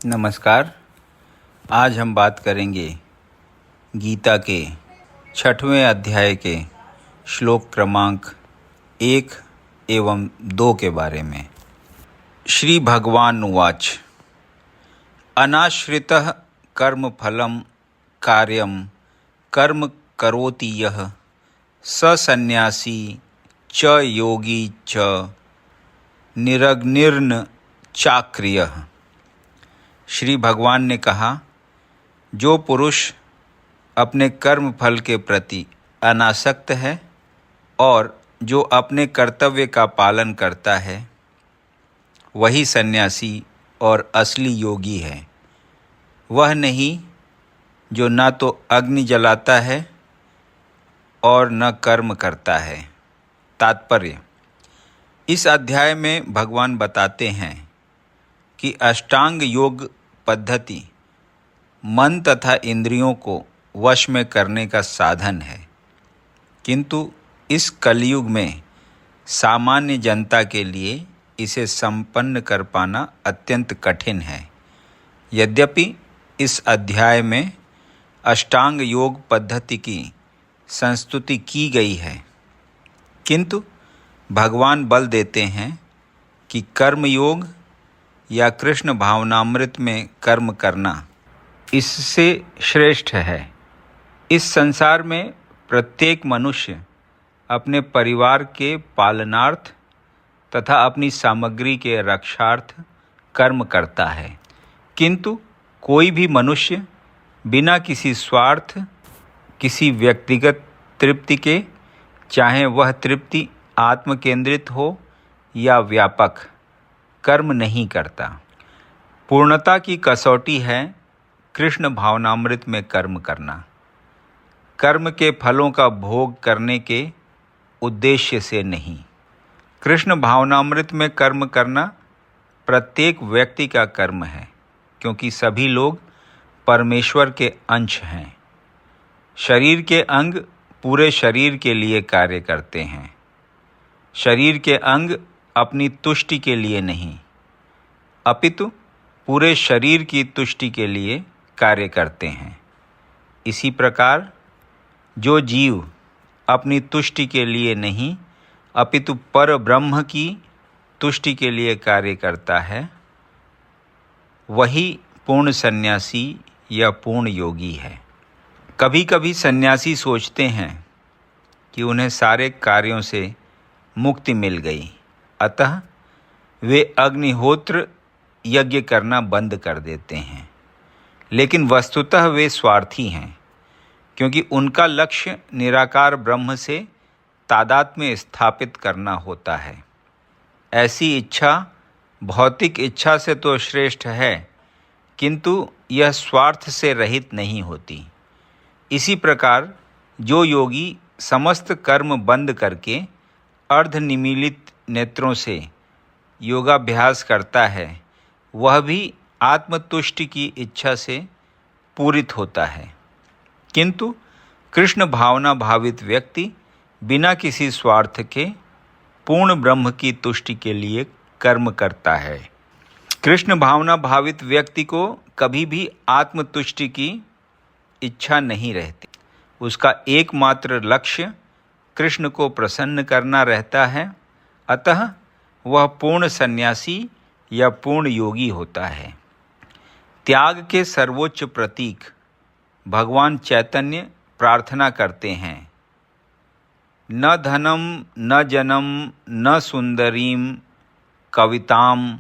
नमस्कार। आज हम बात करेंगे गीता के 6वें अध्याय के श्लोक क्रमांक 1 एवं 2 के बारे में। श्री भगवान उवाच अनाश्रितः कर्मफलं कार्यं कर्म करोति यः स सन्न्यासी च योगी च निरग्निर्न चाक्रियः। श्री भगवान ने कहा, जो पुरुष अपने कर्म फल के प्रति अनासक्त है और जो अपने कर्तव्य का पालन करता है वही सन्यासी और असली योगी है। वह नहीं जो न तो अग्नि जलाता है और न कर्म करता है। तात्पर्य: इस अध्याय में भगवान बताते हैं कि अष्टांग योग पद्धति मन तथा इंद्रियों को वश में करने का साधन है, किंतु इस कलयुग में सामान्य जनता के लिए इसे संपन्न कर पाना अत्यंत कठिन है। यद्यपि इस अध्याय में अष्टांग योग पद्धति की संस्तुति की गई है, किंतु भगवान बल देते हैं कि कर्म योग या कृष्ण भावनामृत में कर्म करना इससे श्रेष्ठ है। इस संसार में प्रत्येक मनुष्य अपने परिवार के पालनार्थ तथा अपनी सामग्री के रक्षार्थ कर्म करता है, किंतु कोई भी मनुष्य बिना किसी स्वार्थ, किसी व्यक्तिगत तृप्ति के, चाहे वह तृप्ति आत्म केंद्रित हो या व्यापक, कर्म नहीं करता। पूर्णता की कसौटी है कृष्ण भावनामृत में कर्म करना। कर्म के फलों का भोग करने के उद्देश्य से नहीं। कृष्ण भावनामृत में कर्म करना प्रत्येक व्यक्ति का कर्म है, क्योंकि सभी लोग परमेश्वर के अंश हैं। शरीर के अंग पूरे शरीर के लिए कार्य करते हैं। शरीर के अंग अपनी तुष्टि के लिए नहीं, अपितु पूरे शरीर की तुष्टि के लिए कार्य करते हैं। इसी प्रकार जो जीव अपनी तुष्टि के लिए नहीं अपितु पर ब्रह्म की तुष्टि के लिए कार्य करता है, वही पूर्ण सन्यासी या पूर्ण योगी है। कभी कभी सन्यासी सोचते हैं कि उन्हें सारे कार्यों से मुक्ति मिल गई, अतः वे अग्निहोत्र यज्ञ करना बंद कर देते हैं। लेकिन वस्तुतः वे स्वार्थी हैं, क्योंकि उनका लक्ष्य निराकार ब्रह्म से तादात्म्य स्थापित करना होता है। ऐसी इच्छा भौतिक इच्छा से तो श्रेष्ठ है, किंतु यह स्वार्थ से रहित नहीं होती। इसी प्रकार जो योगी समस्त कर्म बंद करके अर्धनिमीलित नेत्रों से योगाभ्यास करता है, वह भी आत्मतुष्टि की इच्छा से पूरित होता है। किंतु कृष्ण भावना भावित व्यक्ति बिना किसी स्वार्थ के पूर्ण ब्रह्म की तुष्टि के लिए कर्म करता है। कृष्ण भावना भावित व्यक्ति को कभी भी आत्मतुष्टि की इच्छा नहीं रहती। उसका एकमात्र लक्ष्य कृष्ण को प्रसन्न करना रहता है, अतः वह पूर्ण सन्यासी या पूर्ण योगी होता है। त्याग के सर्वोच्च प्रतीक भगवान चैतन्य प्रार्थना करते हैं, न धनम न जनम न सुंदरीम कविताम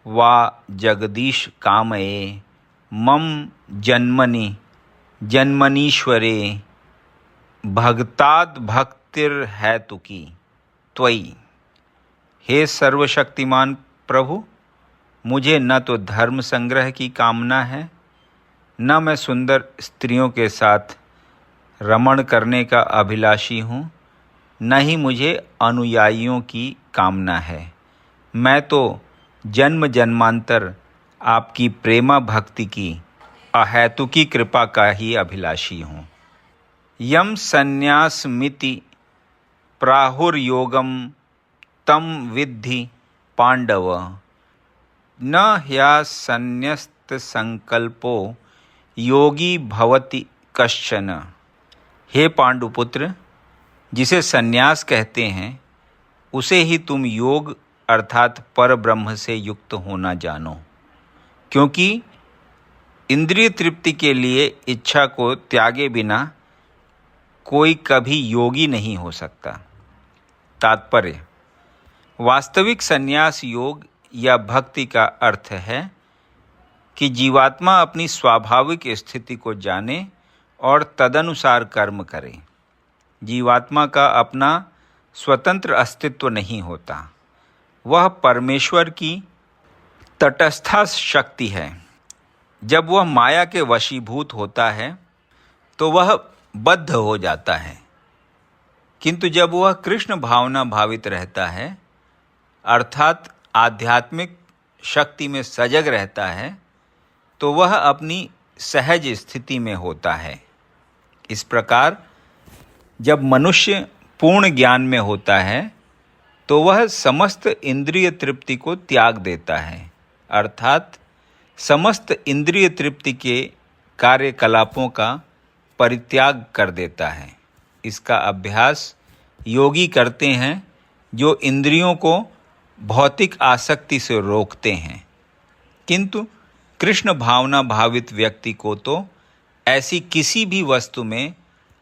वा जगदीश कामये मम जन्मनि जन्मनीश्वरे भक्ताद भक्तिर्हैतुकी त्वयि। हे सर्वशक्तिमान प्रभु, मुझे न तो धर्म संग्रह की कामना है, न मैं सुंदर स्त्रियों के साथ रमण करने का अभिलाषी हूँ, न ही मुझे अनुयायियों की कामना है। मैं तो जन्म जन्मांतर आपकी प्रेमा भक्ति की अहैतुकी कृपा का ही अभिलाषी हूँ। यम संन्यासमिति प्राहुर्योगम तम विद्धि पांडव न ह्यासन्यस्त संकल्पो योगी भवति कश्चन। हे पांडुपुत्र, जिसे सन्यास कहते हैं उसे ही तुम योग अर्थात पर ब्रह्म से युक्त होना जानो, क्योंकि इंद्रिय तृप्ति के लिए इच्छा को त्यागे बिना कोई कभी योगी नहीं हो सकता। तात्पर्य: वास्तविक संन्यास योग या भक्ति का अर्थ है कि जीवात्मा अपनी स्वाभाविक स्थिति को जाने और तदनुसार कर्म करे। जीवात्मा का अपना स्वतंत्र अस्तित्व नहीं होता, वह परमेश्वर की तटस्था शक्ति है। जब वह माया के वशीभूत होता है तो वह बद्ध हो जाता है, किंतु जब वह कृष्ण भावना भावित रहता है अर्थात आध्यात्मिक शक्ति में सजग रहता है तो वह अपनी सहज स्थिति में होता है। इस प्रकार जब मनुष्य पूर्ण ज्ञान में होता है तो वह समस्त इंद्रिय तृप्ति को त्याग देता है, अर्थात समस्त इंद्रिय तृप्ति के कार्यकलापों का परित्याग कर देता है। इसका अभ्यास योगी करते हैं जो इंद्रियों को भौतिक आसक्ति से रोकते हैं, किंतु कृष्ण भावना भावित व्यक्ति को तो ऐसी किसी भी वस्तु में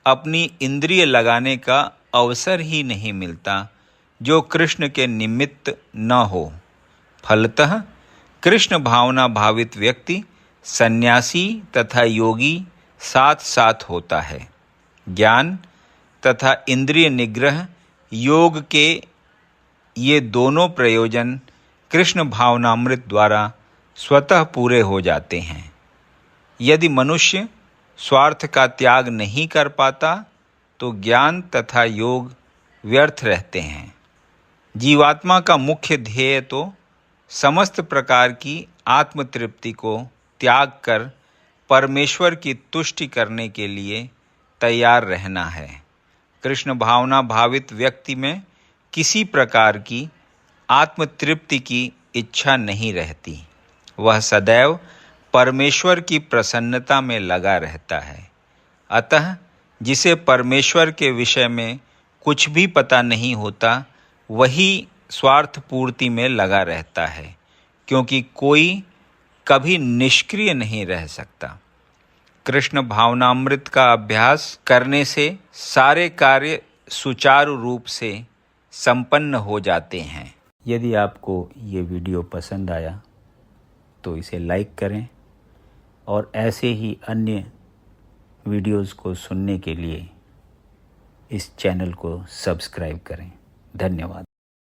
अपनी इंद्रिय लगाने का अवसर ही नहीं मिलता जो कृष्ण के निमित्त न हो। फलतः कृष्ण भावना भावित व्यक्ति सन्यासी तथा योगी साथ साथ होता है। ज्ञान तथा इंद्रिय निग्रह योग के ये दोनों प्रयोजन कृष्ण भावनामृत द्वारा स्वतः पूरे हो जाते हैं। यदि मनुष्य स्वार्थ का त्याग नहीं कर पाता तो ज्ञान तथा योग व्यर्थ रहते हैं। जीवात्मा का मुख्य ध्येय तो समस्त प्रकार की आत्मतृप्ति को त्याग कर परमेश्वर की तुष्टि करने के लिए तैयार रहना है। कृष्ण भावना भावित व्यक्ति में किसी प्रकार की आत्मतृप्ति की इच्छा नहीं रहती। वह सदैव परमेश्वर की प्रसन्नता में लगा रहता है। अतः जिसे परमेश्वर के विषय में कुछ भी पता नहीं होता वही स्वार्थ पूर्ति में लगा रहता है, क्योंकि कोई कभी निष्क्रिय नहीं रह सकता। कृष्ण भावनामृत का अभ्यास करने से सारे कार्य सुचारू रूप से संपन्न हो जाते हैं। यदि आपको ये वीडियो पसंद आया तो इसे लाइक करें और ऐसे ही अन्य वीडियोज़ को सुनने के लिए इस चैनल को सब्सक्राइब करें। धन्यवाद।